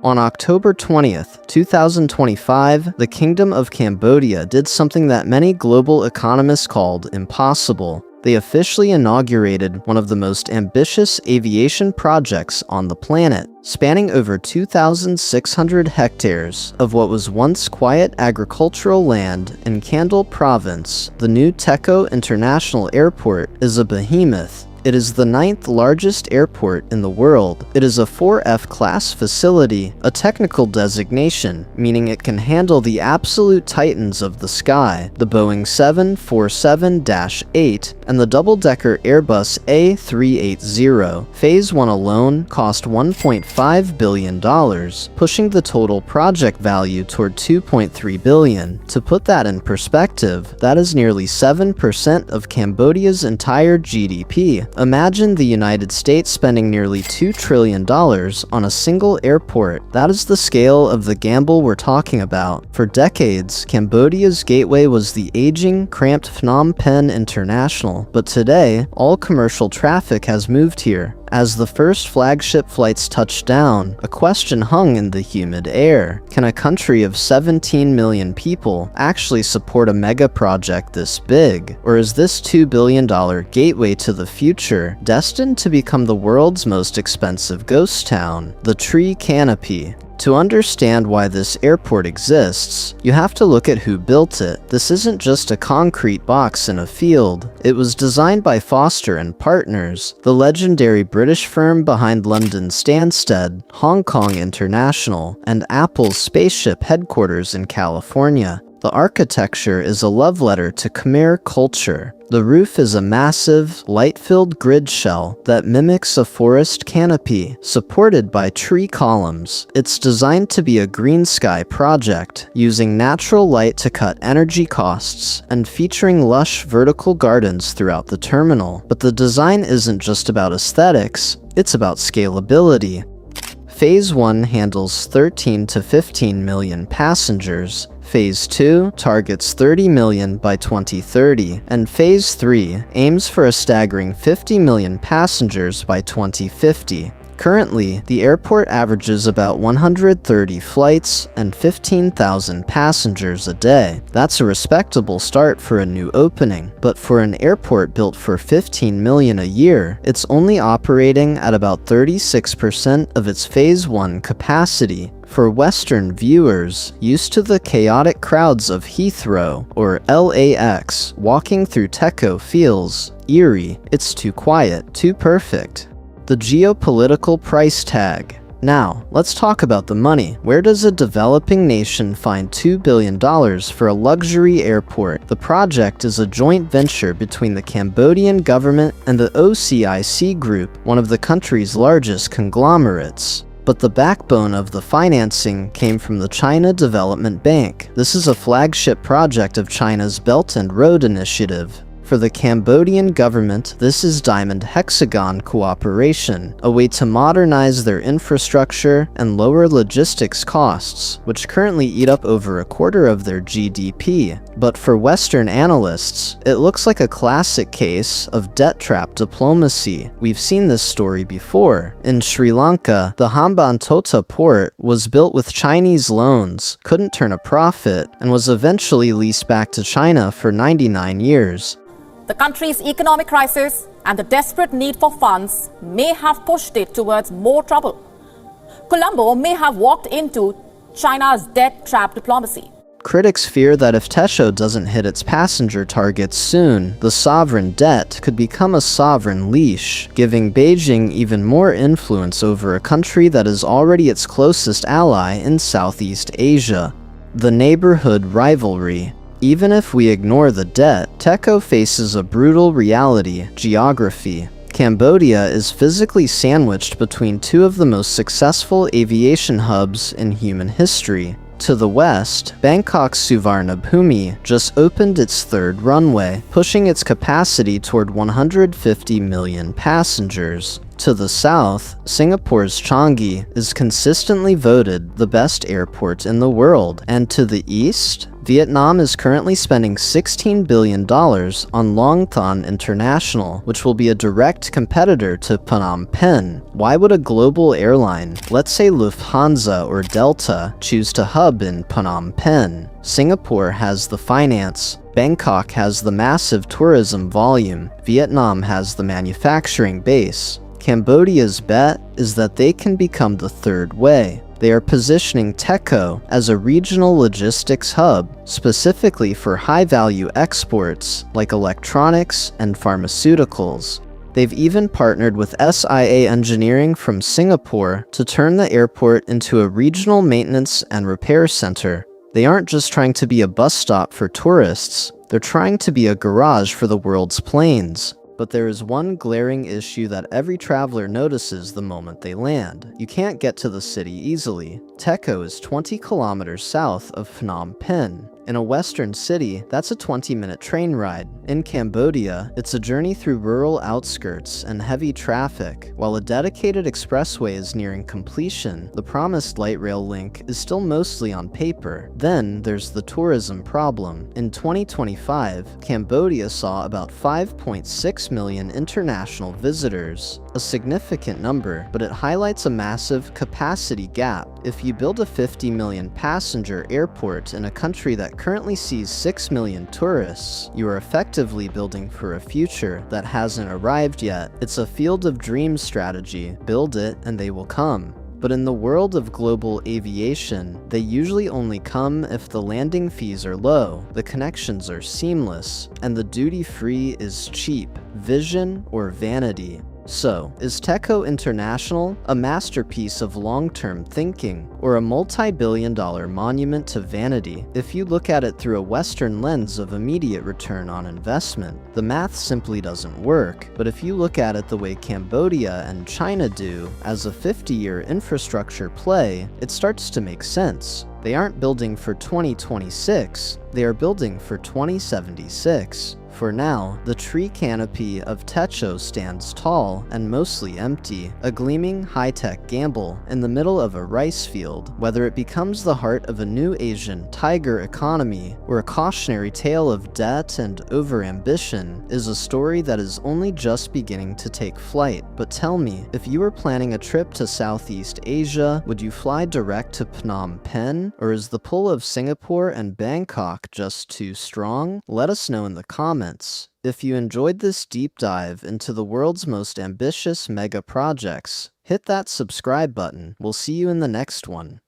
On October 20th, 2025, the Kingdom of Cambodia did something that many global economists called impossible. They officially inaugurated one of the most ambitious aviation projects on the planet, spanning over 2,600 hectares of what was once quiet agricultural land in Kandal Province. The new Techo International Airport is a behemoth. It is the 9th largest airport in the world. It is a 4F class facility, a technical designation, meaning it can handle the absolute titans of the sky, the Boeing 747-8 and the double-decker Airbus A380. Phase 1 alone cost $1.5 billion, pushing the total project value toward $2.3 billion. To put that in perspective, that is nearly 7% of Cambodia's entire GDP. Imagine the United States spending nearly $2 trillion on a single airport. That is the scale of the gamble we're talking about. For decades, Cambodia's gateway was the aging, cramped Phnom Penh International, but today, all commercial traffic has moved here. As the first flagship flights touched down, a question hung in the humid air. Can a country of 17 million people actually support a megaproject this big? Or is this $2 billion gateway to the future destined to become the world's most expensive ghost town? The tree canopy. To understand why this airport exists, you have to look at who built it. This isn't just a concrete box in a field. It was designed by Foster and Partners, the legendary British firm behind London Stansted, Hong Kong International, and Apple's spaceship headquarters in California. The architecture is a love letter to Khmer culture. The roof is a massive, light-filled grid shell that mimics a forest canopy, supported by tree columns. It's designed to be a green sky project, using natural light to cut energy costs, and featuring lush vertical gardens throughout the terminal. But the design isn't just about aesthetics, it's about scalability. Phase 1 handles 13 to 15 million passengers. Phase 2 targets 30 million by 2030, and Phase 3 aims for a staggering 50 million passengers by 2050. Currently, the airport averages about 130 flights and 15,000 passengers a day. That's a respectable start for a new opening, but for an airport built for 15 million a year, it's only operating at about 36% of its Phase 1 capacity. For Western viewers, used to the chaotic crowds of Heathrow, or LAX, walking through Techo feels eerie. It's too quiet, too perfect. The geopolitical price tag. Now, let's talk about the money. Where does a developing nation find $2 billion for a luxury airport? The project is a joint venture between the Cambodian government and the OCIC Group, one of the country's largest conglomerates. But the backbone of the financing came from the China Development Bank. This is a flagship project of China's Belt and Road Initiative. For the Cambodian government, this is Diamond Hexagon Cooperation, a way to modernize their infrastructure and lower logistics costs, which currently eat up over a quarter of their GDP. But for Western analysts, it looks like a classic case of debt trap diplomacy. We've seen this story before. In Sri Lanka, the Hambantota port was built with Chinese loans, couldn't turn a profit, and was eventually leased back to China for 99 years. The country's economic crisis and the desperate need for funds may have pushed it towards more trouble. Colombo may have walked into China's debt trap diplomacy. Critics fear that if Techo doesn't hit its passenger targets soon, the sovereign debt could become a sovereign leash, giving Beijing even more influence over a country that is already its closest ally in Southeast Asia. The neighborhood rivalry. Even if we ignore the debt, Techo faces a brutal reality: geography. Cambodia is physically sandwiched between two of the most successful aviation hubs in human history. To the west, Bangkok's Suvarnabhumi just opened its third runway, pushing its capacity toward 150 million passengers. To the south, Singapore's Changi is consistently voted the best airport in the world, and to the east, Vietnam is currently spending $16 billion on Long Thanh International, which will be a direct competitor to Phnom Penh. Why would a global airline, let's say Lufthansa or Delta, choose to hub in Phnom Penh? Singapore has the finance, Bangkok has the massive tourism volume, Vietnam has the manufacturing base. Cambodia's bet is that they can become the third way. They are positioning Techo as a regional logistics hub, specifically for high-value exports like electronics and pharmaceuticals. They've even partnered with SIA Engineering from Singapore to turn the airport into a regional maintenance and repair center. They aren't just trying to be a bus stop for tourists, they're trying to be a garage for the world's planes. But there is one glaring issue that every traveler notices the moment they land. You can't get to the city easily. Techo is 20 kilometers south of Phnom Penh. In a western city, that's a 20-minute train ride. In Cambodia, it's a journey through rural outskirts and heavy traffic. While a dedicated expressway is nearing completion, the promised light rail link is still mostly on paper. Then there's the tourism problem. In 2025, Cambodia saw about 5.6 million international visitors. A significant number, but it highlights a massive capacity gap. If you build a 50 million passenger airport in a country that currently sees 6 million tourists, you are effectively building for a future that hasn't arrived yet. It's a field of dreams strategy. Build it and they will come. But in the world of global aviation, they usually only come if the landing fees are low, the connections are seamless, and the duty-free is cheap. Vision or vanity? So, is Techo International a masterpiece of long-term thinking, or a multi-billion-dollar monument to vanity? If you look at it through a Western lens of immediate return on investment, the math simply doesn't work. But if you look at it the way Cambodia and China do, as a 50-year infrastructure play, it starts to make sense. They aren't building for 2026, they are building for 2076. For now, the tree canopy of Techo stands tall and mostly empty, a gleaming high-tech gamble in the middle of a rice field. Whether it becomes the heart of a new Asian tiger economy or a cautionary tale of debt and overambition is a story that is only just beginning to take flight. But tell me, if you were planning a trip to Southeast Asia, would you fly direct to Phnom Penh? Or is the pull of Singapore and Bangkok just too strong? Let us know in the comments. If you enjoyed this deep dive into the world's most ambitious mega projects, hit that subscribe button. We'll see you in the next one.